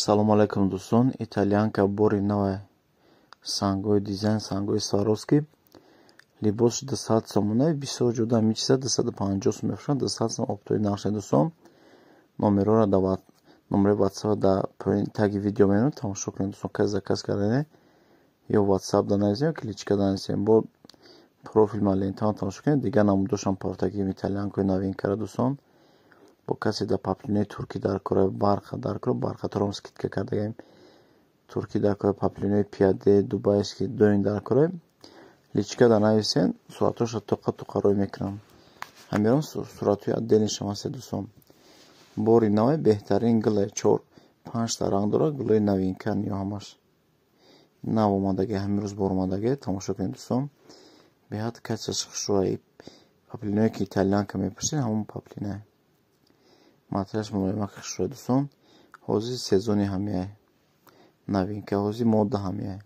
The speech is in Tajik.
Салом алейкум дӯстон. Итальянка бори нав сангҳои дизайн, сангҳои Сваровски. Либоси 200 сомонаи бисёр ҷуда мечизад, 250 сом мефурӯшад, 200 сом оптои нақши дӯстон. Номерҳоро дар номери WhatsApp дар поин таги видео менӯ тамошо кунед дӯстон. Кас заказ кардане ё WhatsApp дар нависем, ё кличка дар нависем. Бо профил малентаон тамошо кунед. Дига намудошам повтагим итальянкои новинкаро дӯстон. Бо касе дар паплинои туркӣ дар кори бархатҳоро скидка кардаем. Туркӣ дар кори паплинои пиаде дубайски доин дар кори личка дар нависен, суратҳоро туққа рой мекунам. Ҳамеро суратҳои отделнишам ҳаст дӯстон. Бори навай беҳтарин гуле 4-5 та ранг дорад. Гулои новинка ё ҳамаш нав омадаги ҳамирӯз бор омадаги тамошо кунед дӯстон. Беҳад качески хушрӯи паплиное ки итальянка мепурсед ҳамон паплине. Материалш мулоимаки хушрӯи дӯстон. Ҳозир сезони ҳамяе. Новинка ҳозир модда ҳамяе.